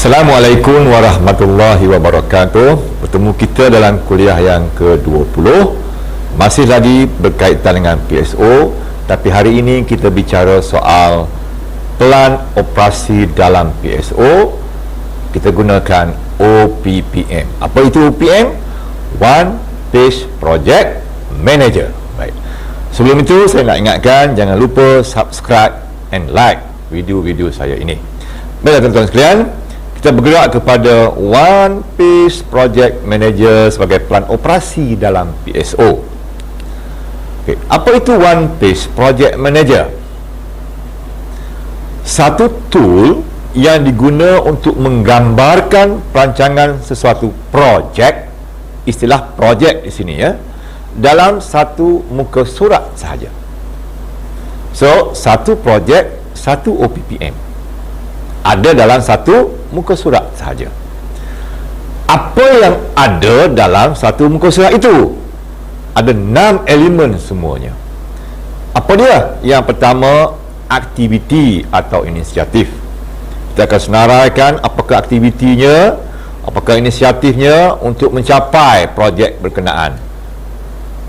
Assalamualaikum warahmatullahi wabarakatuh. Bertemu kita dalam kuliah yang ke-20. Masih lagi berkaitan dengan PSO, tapi hari ini kita bicara soal pelan operasi dalam PSO. Kita gunakan OPPM. Apa itu OPM? One Page Project Manager. Baik. Sebelum itu saya nak ingatkan, jangan lupa subscribe and like video-video saya ini. Baiklah tuan-tuan sekalian, kita bergerak kepada One Page Project Manager sebagai pelan operasi dalam PSO. Okay. Apa itu One Page Project Manager? Satu tool yang diguna untuk menggambarkan perancangan sesuatu projek, istilah projek di sini ya, dalam satu muka surat sahaja. So, satu projek, satu OPPM ada dalam satu muka surat sahaja. Apa yang ada dalam satu muka surat itu? Ada 6 elemen semuanya. Apa dia? Yang pertama, aktiviti atau inisiatif. Kita akan senaraikan apakah aktivitinya, apakah inisiatifnya untuk mencapai projek berkenaan,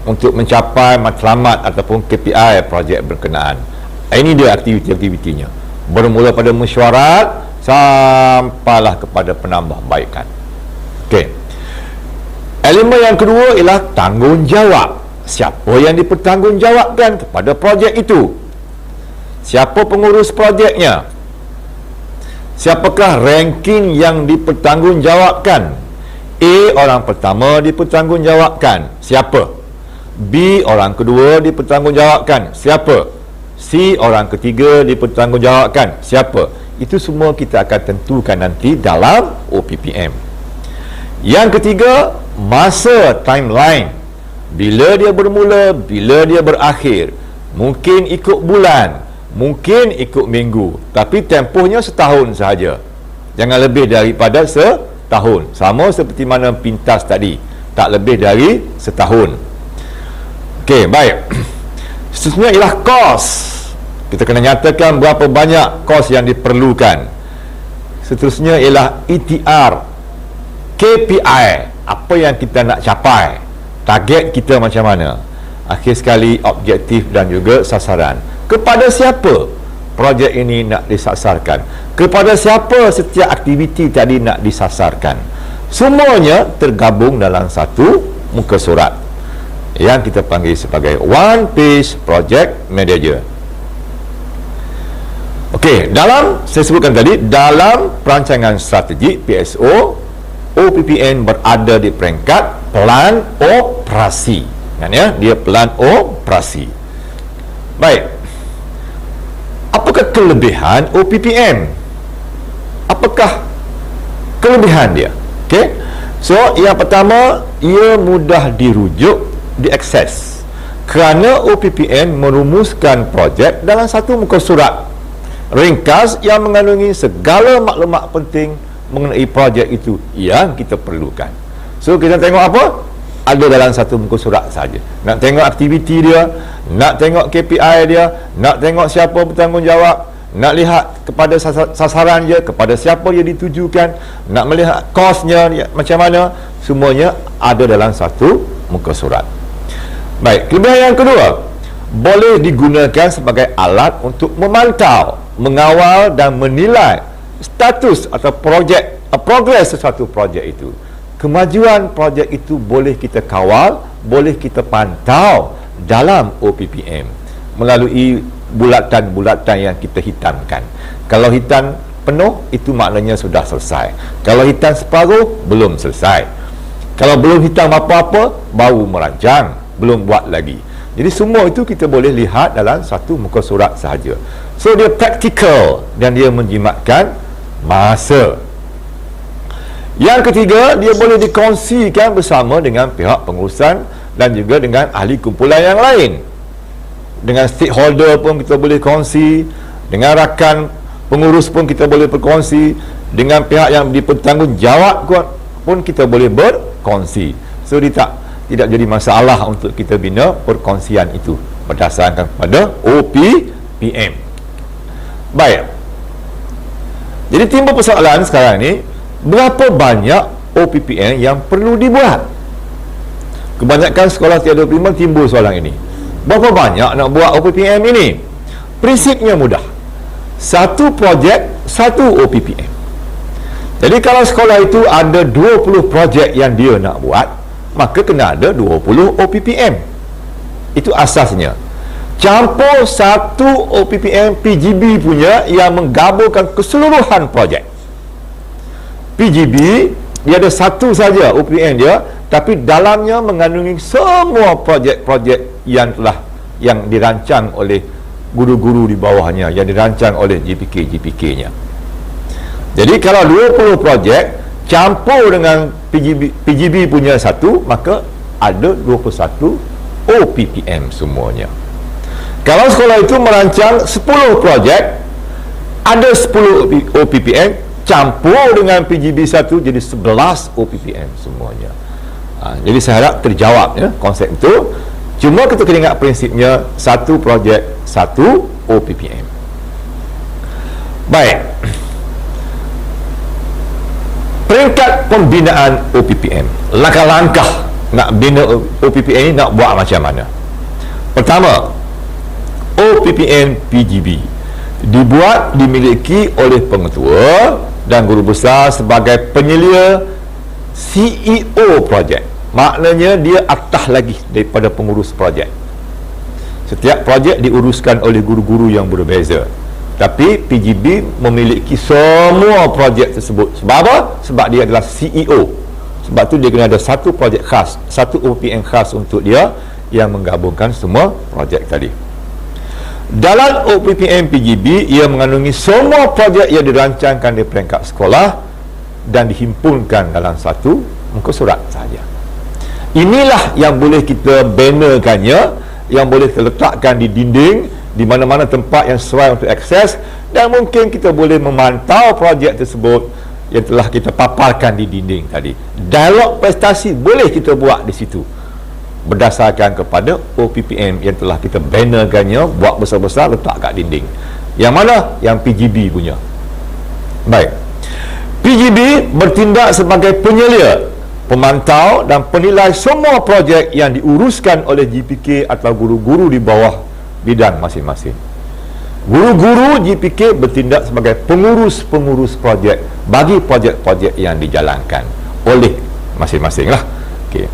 untuk mencapai matlamat ataupun KPI projek berkenaan. Ini dia aktiviti-aktivitinya. Bermula pada mesyuarat sampailah kepada penambahbaikan. Okey. Elemen yang kedua ialah tanggungjawab. Siapa yang dipertanggungjawabkan kepada projek itu? Siapa pengurus projeknya? Siapakah ranking yang dipertanggungjawabkan? A, orang pertama dipertanggungjawabkan. Siapa? B, orang kedua dipertanggungjawabkan. Siapa? C, orang ketiga dipertanggungjawabkan. Siapa? Itu semua kita akan tentukan nanti dalam OPPM. Yang ketiga, masa, timeline. Bila dia bermula, bila dia berakhir. Mungkin ikut bulan, mungkin ikut minggu, tapi tempohnya setahun sahaja. Jangan lebih daripada setahun. Sama seperti mana pintas tadi, tak lebih dari setahun. Okey, baik. Seterusnya ialah kos. Kita kena nyatakan berapa banyak kos yang diperlukan. Seterusnya ialah ETR, KPI, apa yang kita nak capai, target kita macam mana. Akhir sekali, objektif dan juga sasaran. Kepada siapa projek ini nak disasarkan? Kepada siapa setiap aktiviti tadi nak disasarkan? Semuanya tergabung dalam satu muka surat yang kita panggil sebagai One Page Project Manager. Okey, saya sebutkan tadi, dalam perancangan strategik PSO, OPPM berada di peringkat pelan operasi. Kan ya? Dia pelan operasi. Baik. Apakah kelebihan OPPM? Apakah kelebihan dia? Okey. So, yang pertama, ia mudah dirujuk, diakses, kerana OPPM merumuskan projek dalam satu muka surat ringkas yang mengandungi segala maklumat penting mengenai projek itu yang kita perlukan. So, kita tengok apa? Ada dalam satu muka surat saja. Nak tengok aktiviti dia, nak tengok KPI dia, nak tengok siapa bertanggungjawab, nak lihat kepada sasaran dia, kepada siapa dia ditujukan, nak melihat kosnya macam mana, semuanya ada dalam satu muka surat. Baik, kelebihan yang kedua, boleh digunakan sebagai alat untuk memantau, mengawal dan menilai status atau progres sesuatu projek itu. Kemajuan projek itu boleh kita kawal, boleh kita pantau dalam OPPM melalui bulatan-bulatan yang kita hitamkan. Kalau hitam penuh, itu maknanya sudah selesai. Kalau hitam separuh, belum selesai. Kalau belum hitam apa-apa, baru merancang, belum buat lagi. Jadi semua itu kita boleh lihat dalam satu muka surat sahaja. So, dia praktikal dan dia menjimatkan masa. Yang ketiga, dia boleh dikongsikan bersama dengan pihak pengurusan dan juga dengan ahli kumpulan yang lain. Dengan stakeholder pun kita boleh kongsi, dengan rakan pengurus pun kita boleh berkongsi, dengan pihak yang dipertanggungjawab pun kita boleh berkongsi. So, dia tidak jadi masalah untuk kita bina perkongsian itu berdasarkan pada OPPM. Baik. Jadi timbul persoalan sekarang ni, berapa banyak OPPM yang perlu dibuat? Kebanyakan sekolah tiada prima timbul soalan ini. Berapa banyak nak buat OPPM ini? Prinsipnya mudah. Satu projek, satu OPPM. Jadi kalau sekolah itu ada 20 projek yang dia nak buat, maka kena ada 20 OPPM. Itu asasnya. Campur satu OPPM PGB punya yang menggabungkan keseluruhan projek. PGB dia ada satu saja OPPM dia, tapi dalamnya mengandungi semua projek-projek yang dirancang oleh guru-guru di bawahnya, yang dirancang oleh GPK-nya. Jadi kalau 20 projek campur dengan PGB punya satu, maka ada 21 OPPM semuanya. Kalau sekolah itu merancang 10 projek, ada 10 OPPM campur dengan PGB 1, jadi 11 OPPM semuanya. Jadi saya harap terjawab ya konsep itu. Cuma kita kena ingat prinsipnya, satu projek, satu OPPM. Baik. Peringkat pembinaan OPPM. Langkah-langkah nak bina OPPM ini nak buat macam mana? Pertama, OPPM PGB dimiliki oleh pengetua dan guru besar sebagai penyelia CEO projek. Maknanya dia atas lagi daripada pengurus projek. Setiap projek diuruskan oleh guru-guru yang berbeza, tapi PGB memiliki semua projek tersebut. Sebab apa? Sebab dia adalah CEO. Sebab tu dia kena ada satu projek khas, satu OPPM khas untuk dia yang menggabungkan semua projek tadi. Dalam OPPM PGB, ia mengandungi semua projek yang dirancangkan di peringkat sekolah dan dihimpunkan dalam satu muka surat sahaja. Inilah yang boleh kita bannerkannya, yang boleh terletakkan di dinding, di mana-mana tempat yang sesuai untuk akses, dan mungkin kita boleh memantau projek tersebut yang telah kita paparkan di dinding tadi. Dialog prestasi boleh kita buat di situ berdasarkan kepada OPPM yang telah kita bannerkannya, buat besar-besar, letak kat dinding. Yang mana? Yang PGB punya. Baik. PGB bertindak sebagai penyelia, pemantau dan penilai semua projek yang diuruskan oleh GPK atau guru-guru di bawah bidang masing-masing. Guru-guru GPK bertindak sebagai pengurus-pengurus projek bagi projek-projek yang dijalankan oleh masing-masing lah. Okey.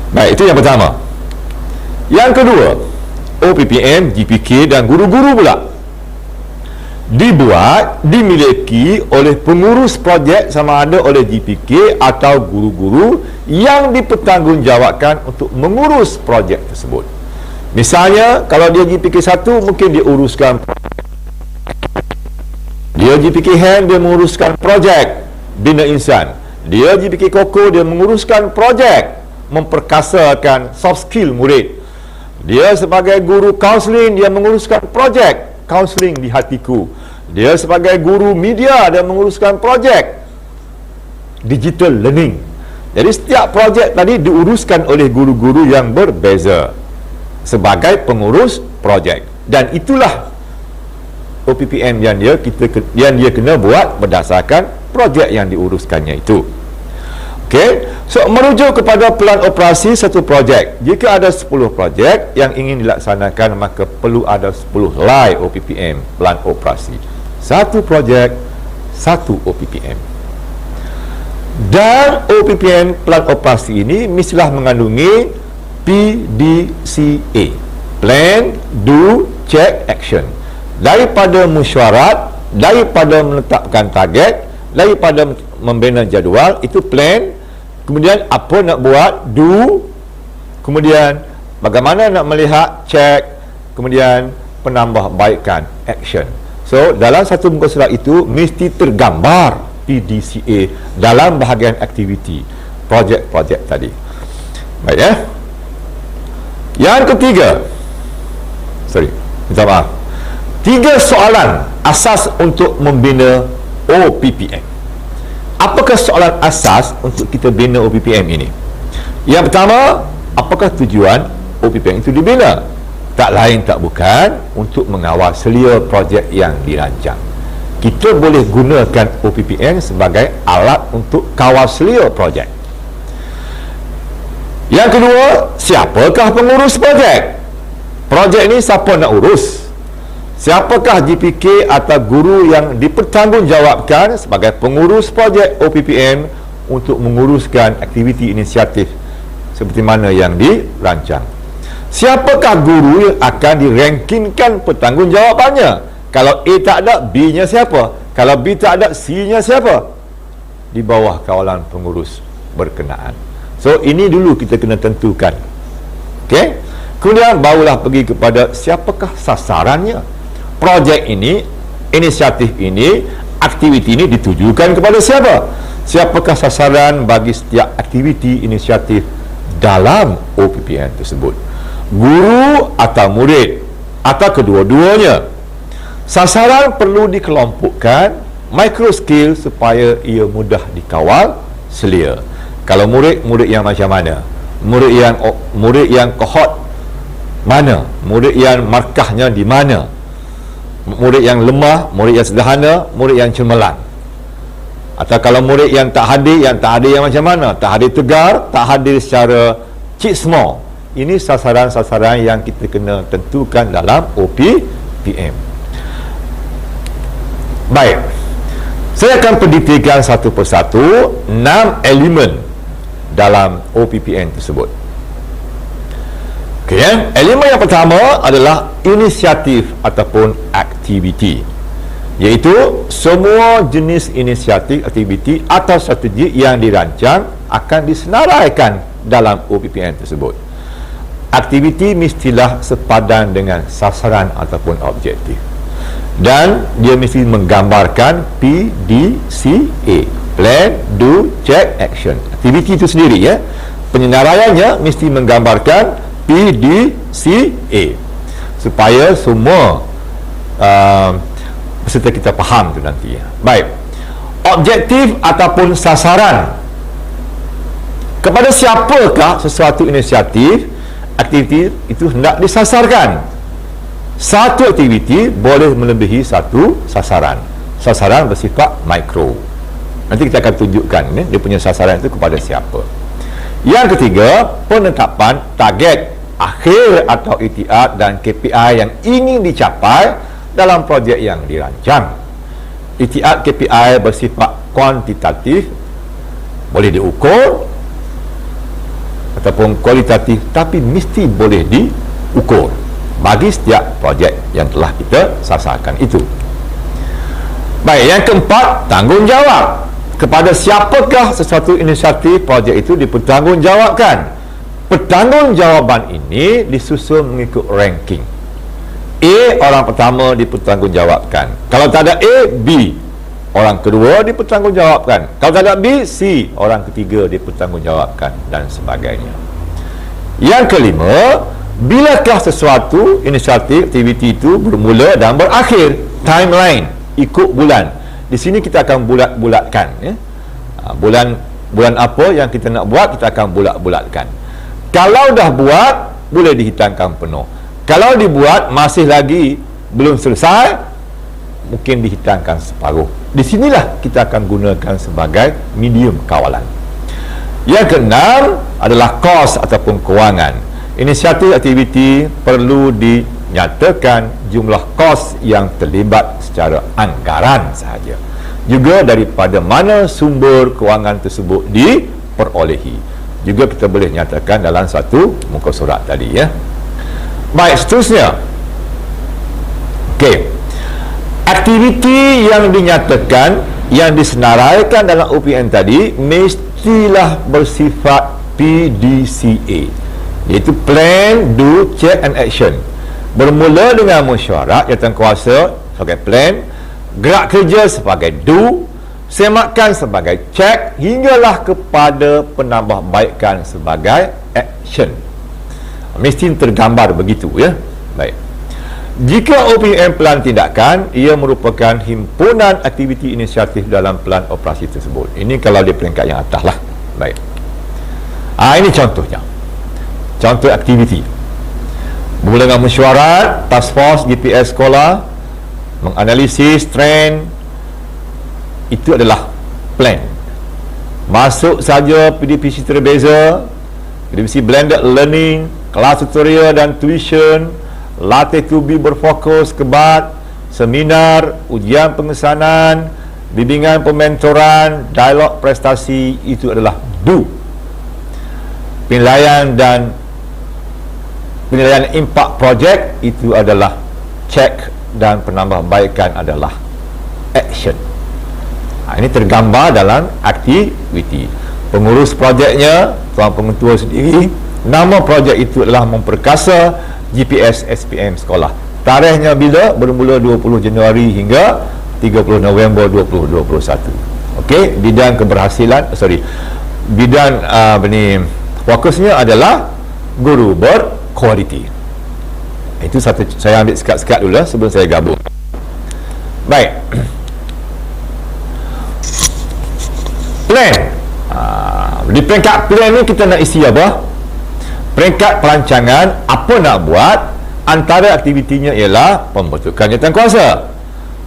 Baik, itu yang pertama. Yang kedua, OPPM, GPK dan guru-guru pula dimiliki oleh pengurus projek sama ada oleh GPK atau guru-guru yang dipertanggungjawabkan untuk mengurus projek tersebut. Misalnya, kalau dia GPK 1, mungkin dia uruskan dia GPK Hand, dia menguruskan projek Bina Insan. Dia GPK Koko, dia menguruskan projek memperkasakan soft skill murid. Dia sebagai guru kaunseling, dia menguruskan projek kaunseling di hatiku. Dia sebagai guru media, dia menguruskan projek digital learning. Jadi setiap projek tadi diuruskan oleh guru-guru yang berbeza sebagai pengurus projek, dan itulah OPPM yang dia kena buat berdasarkan projek yang diuruskannya itu. Okey, so merujuk kepada pelan operasi satu projek. Jika ada 10 projek yang ingin dilaksanakan, maka perlu ada 10 helai OPPM, pelan operasi. Satu projek, satu OPPM. Dan OPPM pelan operasi ini mestilah mengandungi PDCA, Plan, Do, Check, Action. Daripada mesyuarat, daripada menetapkan target, daripada membina jadual, itu plan. Kemudian apa nak buat, do. Kemudian bagaimana nak melihat, check. Kemudian penambahbaikan, action. So dalam satu muka surat itu mesti tergambar PDCA dalam bahagian aktiviti projek-projek tadi. Baik ya. Yang ketiga, minta maaf, 3 soalan asas untuk membina OPPM. Apakah soalan asas untuk kita bina OPPM ini? Yang pertama, apakah tujuan OPPM itu dibina? Tak lain tak bukan untuk mengawal selia projek yang dirancang. kita boleh gunakan OPPN sebagai alat untuk kawal selia projek. Yang kedua, siapakah pengurus projek? Projek ni siapa nak urus? Siapakah GPK atau guru yang dipertanggungjawabkan sebagai pengurus projek OPPN untuk menguruskan aktiviti inisiatif seperti mana yang dirancang? Siapakah guru yang akan dirankingkan pertanggungjawabannya? Kalau A tak ada, B-nya siapa? Kalau B tak ada, C-nya siapa? Di bawah kawalan pengurus berkenaan. So, ini dulu kita kena tentukan. Okey? Kemudian barulah pergi kepada siapakah sasarannya. Projek ini, inisiatif ini, aktiviti ini ditujukan kepada siapa? Siapakah sasaran bagi setiap aktiviti inisiatif dalam OPPN tersebut? Guru atau murid atau kedua-duanya? Sasaran perlu dikelompokkan micro scale supaya ia mudah dikawal selia. Kalau murid yang macam mana? Murid yang kohort mana? Murid yang markahnya di mana? Murid yang lemah, murid yang sederhana, murid yang cemerlang. Atau kalau murid yang tak hadir yang macam mana? Tak hadir tegar, tak hadir secara cheat small. Ini sasaran-sasaran yang kita kena tentukan dalam OPPM. Baik, saya akan pendetailkan satu persatu 6 elemen dalam OPPN tersebut. Okay, elemen yang pertama adalah inisiatif ataupun aktiviti, iaitu semua jenis inisiatif, aktiviti atau strategi yang dirancang akan disenaraikan dalam OPPN tersebut. Aktiviti mestilah sepadan dengan sasaran ataupun objektif, dan dia mesti menggambarkan PDCA, Plan, Do, Check, Action. Aktiviti itu sendiri, ya, penyenaraiannya mesti menggambarkan PDCA supaya semua peserta kita faham tu nanti. Baik, objektif ataupun sasaran, kepada siapakah sesuatu inisiatif, aktiviti itu hendak disasarkan? Satu aktiviti boleh melebihi satu sasaran. Sasaran bersifat mikro. Nanti kita akan tunjukkan dia punya sasaran itu kepada siapa. Yang ketiga, penetapan target akhir atau itiat dan KPI yang ingin dicapai dalam projek yang dirancang. Itiat KPI bersifat kuantitatif, boleh diukur, ataupun kualitatif, tapi mesti boleh diukur bagi setiap projek yang telah kita sasarkan itu. Baik, yang keempat, tanggungjawab. Kepada siapakah sesuatu inisiatif projek itu dipertanggungjawabkan? Pertanggungjawaban ini disusun mengikut ranking. A, orang pertama dipertanggungjawabkan. Kalau tak ada A, B, orang kedua dipertanggungjawabkan. Kalau tak ada B, C, orang ketiga dipertanggungjawabkan, dan sebagainya. Yang kelima, bilakah sesuatu inisiatif, aktiviti itu bermula dan berakhir? Timeline, ikut bulan. Di sini kita akan bulat-bulatkan, ya. Bulan apa yang kita nak buat, kita akan bulat-bulatkan. Kalau dah buat, boleh dihitangkan penuh. Kalau dibuat masih lagi belum selesai, mungkin dihitangkan separuh. Di sinilah kita akan gunakan sebagai medium kawalan. Yang keenam adalah kos ataupun kewangan. Inisiatif aktiviti perlu dinyatakan jumlah kos yang terlibat secara anggaran sahaja. Juga daripada mana sumber kewangan tersebut diperolehi. Juga kita boleh nyatakan dalam satu muka surat tadi, ya. Baik, seterusnya. Okey. Aktiviti yang dinyatakan, yang disenaraikan dalam OPN tadi mestilah bersifat PDCA, iaitu Plan, Do, Check and Action. Bermula dengan mesyuarat jawatankuasa sebagai plan, gerak kerja sebagai do, semakan sebagai check, hinggalah kepada penambahbaikan sebagai action. Mesti tergambar begitu, ya. Baik. Jika OPM pelan tindakan, ia merupakan himpunan aktiviti inisiatif dalam pelan operasi tersebut. Ini kalau di peringkat yang atas lah. Baik. Ini contohnya. Contoh aktiviti. Bermula dengan mesyuarat, task force GPS sekolah, menganalisis trend, itu adalah plan. Masuk saja PDPC terbeza, PDPC blended learning, kelas tutorial dan tuition, latih tubi berfokus kebat, seminar, ujian pengesanan, bimbingan pementoran, dialog prestasi, itu adalah do. Penilaian impact project itu adalah check, dan penambahbaikan adalah action. Ini tergambar dalam aktiviti. Pengurus projeknya, tuan pengetua sendiri, nama projek itu adalah memperkasa GPS SPM sekolah. Tarikhnya bila? Bermula 20 Januari hingga 30 November 2021. Okey, bidang keberhasilan, bidang fokusnya adalah guru berkualiti. Itu satu, saya ambil sekat-sekat dulu sebelum saya gabung. Baik. Plan. Di peringkat plan ni kita nak isi apa? Peringkat perancangan apa nak buat. Antara aktivitinya ialah pembentukan jawatankuasa,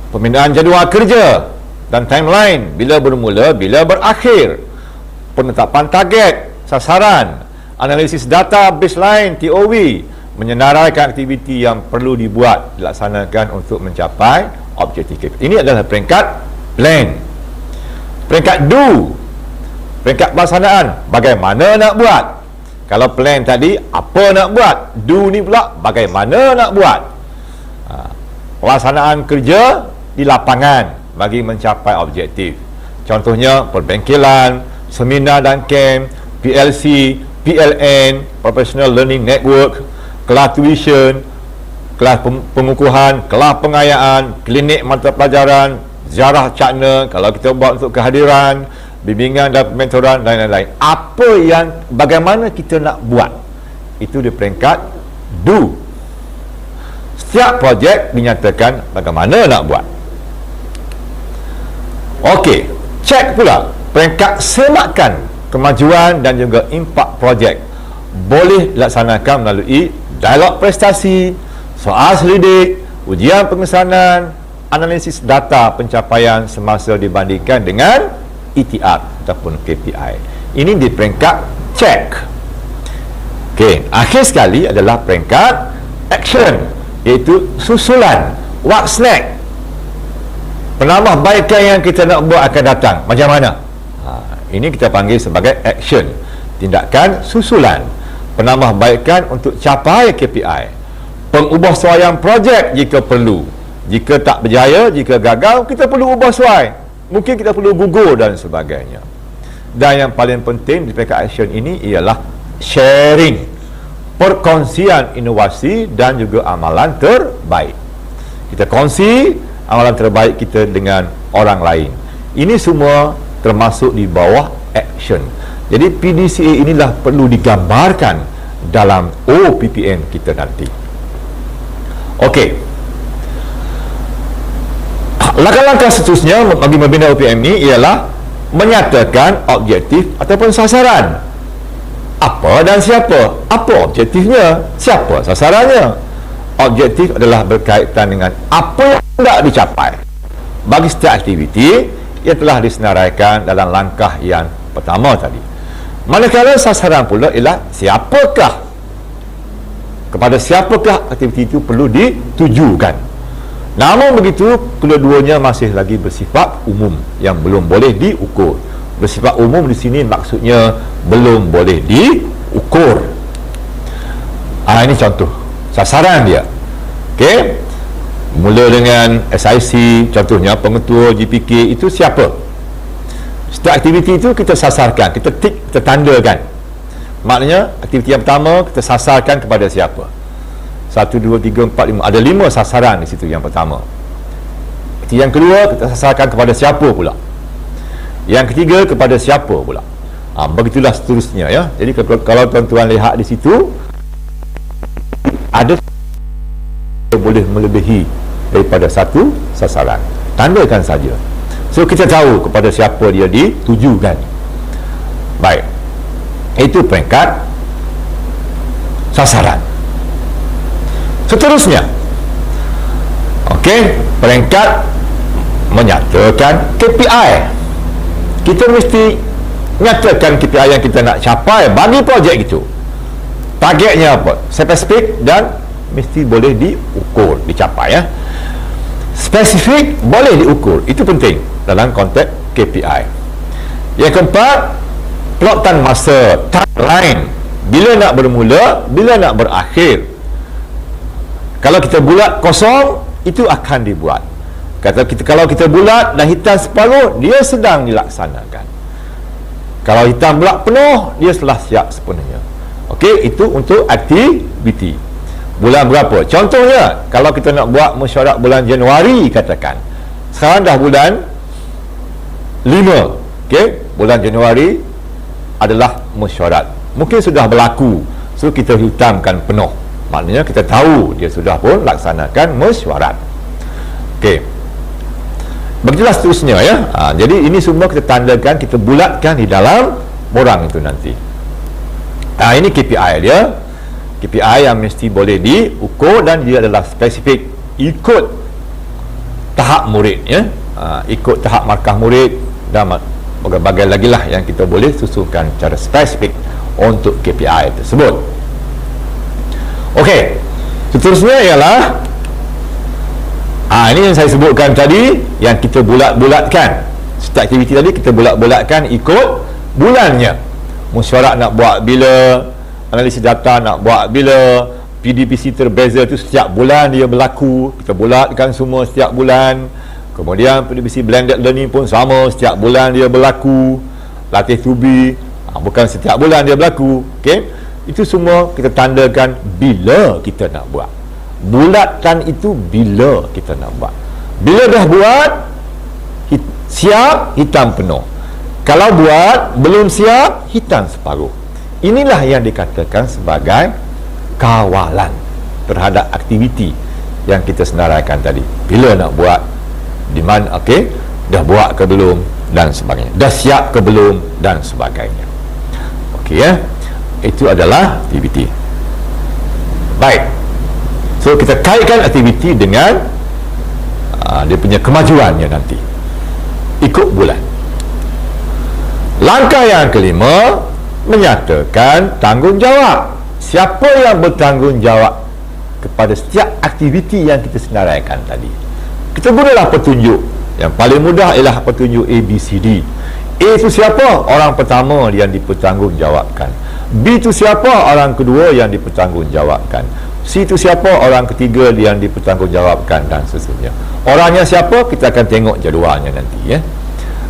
pembinaan jadual kerja dan timeline, bila bermula, bila berakhir, penetapan target, sasaran, analisis data baseline TOV, menyenaraikan aktiviti yang perlu dibuat, dilaksanakan untuk mencapai objektif. Ini adalah peringkat plan. Peringkat do, peringkat pelaksanaan, bagaimana nak buat. Kalau plan tadi, apa nak buat. Do ni pula, bagaimana nak buat. Pelaksanaan kerja di lapangan bagi mencapai objektif. Contohnya, perbengkelan, seminar dan camp, PLC, PLN, Professional Learning Network, kelas tuition, kelas pengukuhan, kelas pengayaan, klinik mata pelajaran, ziarah cakna, kalau kita buat untuk kehadiran, bimbingan dan mentoran dan lain-lain. Bagaimana kita nak buat, itu di peringkat do. Setiap projek dinyatakan bagaimana nak buat. Okey, cek pula peringkat semakan kemajuan dan juga impak projek. Boleh dilaksanakan melalui dialog prestasi, soal selidik, ujian pengesanan, analisis data pencapaian semasa dibandingkan dengan ETR ataupun KPI. Ini di peringkat check. Okey, akhir sekali adalah peringkat action, iaitu susulan, what's next. Penambahbaikan yang kita nak buat akan datang macam mana? Ini kita panggil sebagai action, tindakan susulan. Penambahbaikan untuk capai KPI, pengubahsuaian projek jika perlu. Jika tak berjaya, jika gagal, kita perlu ubah suai, mungkin kita perlu gugur dan sebagainya. Dan yang paling penting di peringkat action ini ialah sharing, perkongsian inovasi dan juga amalan terbaik. Kita kongsi amalan terbaik kita dengan orang lain. Ini semua termasuk di bawah action. Jadi PDCA inilah perlu digambarkan dalam OPPN kita nanti. Okey, langkah-langkah seterusnya bagi membina OPM ini ialah menyatakan objektif ataupun sasaran. Apa dan siapa? Apa objektifnya? Siapa sasarannya? Objektif adalah berkaitan dengan apa yang hendak dicapai bagi setiap aktiviti yang telah disenaraikan dalam langkah yang pertama tadi. Manakala sasaran pula ialah siapakah, kepada siapakah aktiviti itu perlu ditujukan. Namun begitu, kedua-duanya masih lagi bersifat umum yang belum boleh diukur. Bersifat umum di sini maksudnya belum boleh diukur. Ini contoh sasaran dia. Okey, mula dengan SIC, contohnya pengetua GPK itu siapa. Setiap aktiviti itu kita sasarkan, kita tik, kita tandakan. Maknanya aktiviti yang pertama kita sasarkan kepada siapa. 1, 2, 3, 4, 5. Ada 5 sasaran di situ yang pertama. Yang kedua kita sasarkan kepada siapa pula. Yang ketiga kepada siapa pula. Begitulah seterusnya ya. Jadi kalau tuan-tuan lihat di situ, ada boleh melebihi daripada satu sasaran. Tandakan saja. So kita tahu kepada siapa dia ditujukan. Baik. Itu peringkat sasaran. Seterusnya, okey, peringkat menyatakan KPI. Kita mesti nyatakan KPI yang kita nak capai bagi projek itu. Targetnya apa? Spesifik dan mesti boleh diukur, dicapai ya. Spesifik boleh diukur, itu penting dalam konteks KPI. Yang keempat, plotan masa, timeline. Bila nak bermula, bila nak berakhir. Kalau kita bulat kosong, itu akan dibuat. Kalau kita bulat dan hitam separuh, dia sedang dilaksanakan. Kalau hitam pula penuh, dia telah siap sepenuhnya. Okey, itu untuk aktiviti. Bulan berapa? Contohnya, kalau kita nak buat mesyuarat bulan Januari katakan. Sekarang dah bulan 5. Okey, bulan Januari adalah mesyuarat. Mungkin sudah berlaku. So kita hitamkan penuh. Maknanya kita tahu dia sudah pun laksanakan mesyuarat. Okey. Begitulah seterusnya ya. Jadi ini semua kita tandakan, kita bulatkan di dalam borang itu nanti. Ini KPI dia. KPI yang mesti boleh diukur dan dia adalah spesifik ikut tahap murid ya. Ikut tahap markah murid dan berbagai lagi lah yang kita boleh susunkan secara spesifik untuk KPI tersebut. Okey, seterusnya ialah ini yang saya sebutkan tadi, yang kita bulat-bulatkan. Setiap aktiviti tadi kita bulat-bulatkan ikut bulannya. Mesyuarat nak buat bila, analisis data nak buat bila, PDPC terbeza tu setiap bulan dia berlaku, kita bulatkan semua setiap bulan. Kemudian PDPC blended learning pun sama, setiap bulan dia berlaku. Latih to be, bukan setiap bulan dia berlaku. Okey, itu semua kita tandakan bila kita nak buat. Bulatkan itu bila kita nak buat. Bila dah buat, siap, hitam penuh. Kalau buat belum siap, hitam separuh. Inilah yang dikatakan sebagai kawalan terhadap aktiviti yang kita senaraikan tadi. Bila nak buat, di mana, okey, dah buat ke belum dan sebagainya, dah siap ke belum dan sebagainya. Okey ya, itu adalah aktiviti. Baik, so kita kaitkan aktiviti dengan dia punya kemajuannya nanti ikut bulan. Langkah yang kelima, menyatakan tanggungjawab. Siapa yang bertanggungjawab kepada setiap aktiviti yang kita senaraikan tadi. Kita gunalah petunjuk. Yang paling mudah ialah petunjuk ABCD. A itu siapa? Orang pertama yang dipertanggungjawabkan. B itu siapa? Orang kedua yang dipertanggungjawabkan. C itu siapa? Orang ketiga yang dipertanggungjawabkan dan seterusnya. Orangnya siapa? Kita akan tengok jadualnya nanti ya.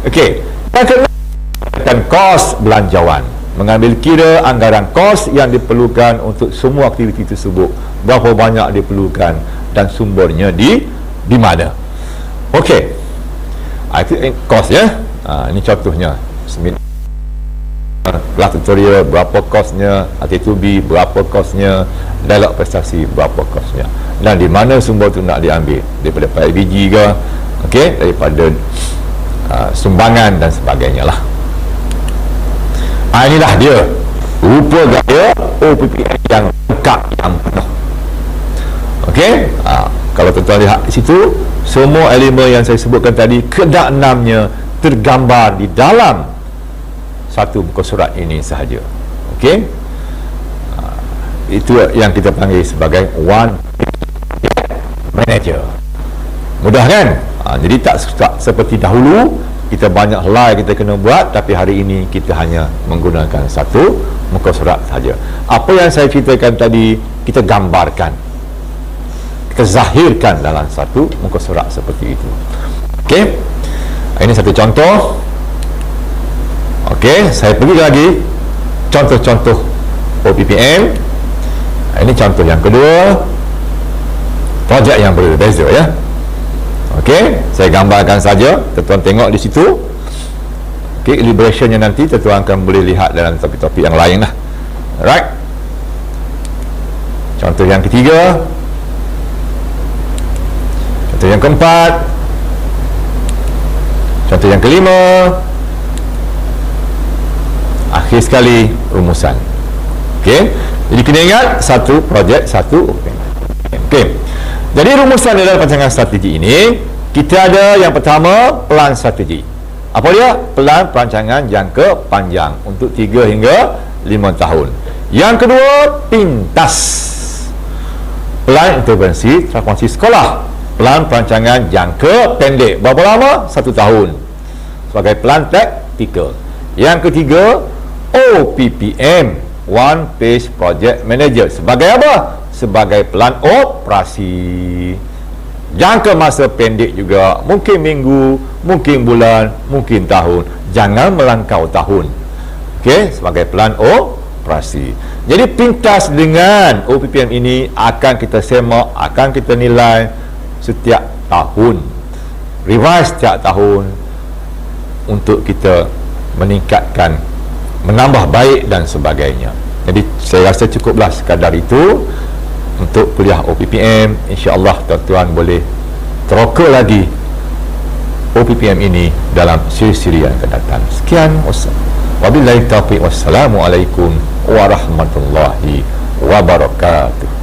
Okey. Yang keenam, kos belanjawan. Mengambil kira anggaran kos yang diperlukan untuk semua aktiviti tersebut, berapa banyak diperlukan dan sumbernya di mana. Okey, itu kos ya. Ini contohnya kelas tutorial berapa kosnya, AT2B berapa kosnya, dialog prestasi berapa kosnya, dan di mana sumber tu nak diambil, daripada PIBG ke, okey, daripada sumbangan dan sebagainya lah. Inilah dia rupa gaya OPPN yang lengkap, yang penuh. Okey, kalau tuan-tuan lihat di situ, semua elemen yang saya sebutkan tadi, ke-6-nya tergambar di dalam satu muka surat ini sahaja. Okey, itu yang kita panggil sebagai one manager. Mudah kan? Jadi tak seperti dahulu kita banyak helai kita kena buat, tapi hari ini kita hanya menggunakan satu muka surat saja. Apa yang saya ceritakan tadi kita gambarkan, kita zahirkan dalam satu muka surat seperti itu. Okey, ini satu contoh. Okey, saya pergi lagi contoh-contoh OPPN. Ini contoh yang kedua, projek yang berbeza ya. Okey, saya gambarkan saja, tuan-tuan tengok di situ. Okey, elaborationnya nanti tuan-tuan akan boleh lihat dalam topik-topik yang lain lah. Alright, contoh yang ketiga, contoh yang keempat, contoh yang kelima, akhir sekali rumusan. Okey, jadi kena ingat satu projek, satu OPPN. Okey, jadi rumusan dalam rancangan strategi ini Kita ada yang pertama, pelan strategi. Apa dia? Pelan perancangan jangka panjang untuk 3 hingga 5 tahun. Yang kedua, pintas. Pelan intervensi transformasi sekolah. Pelan perancangan jangka pendek. Berapa lama? 1 tahun. Sebagai pelan taktikal. Yang ketiga, OPPM, One Phase Project Manager. Sebagai apa? Sebagai pelan operasi. Jangka masa pendek juga, mungkin minggu, mungkin bulan, mungkin tahun. Jangan melangkau tahun. Okey, sebagai pelan operasi. Jadi pintas dengan OPPM ini akan kita semak, akan kita nilai setiap tahun. Revise setiap tahun untuk kita meningkatkan, menambah baik dan sebagainya. Jadi saya rasa cukuplah sekadar itu untuk kuliah OPPM. InsyaAllah tuan-tuan boleh teroka lagi OPPM ini dalam siri-siri yang akan datang. Sekian, wabillahi taufiq, wassalamualaikum warahmatullahi wabarakatuh.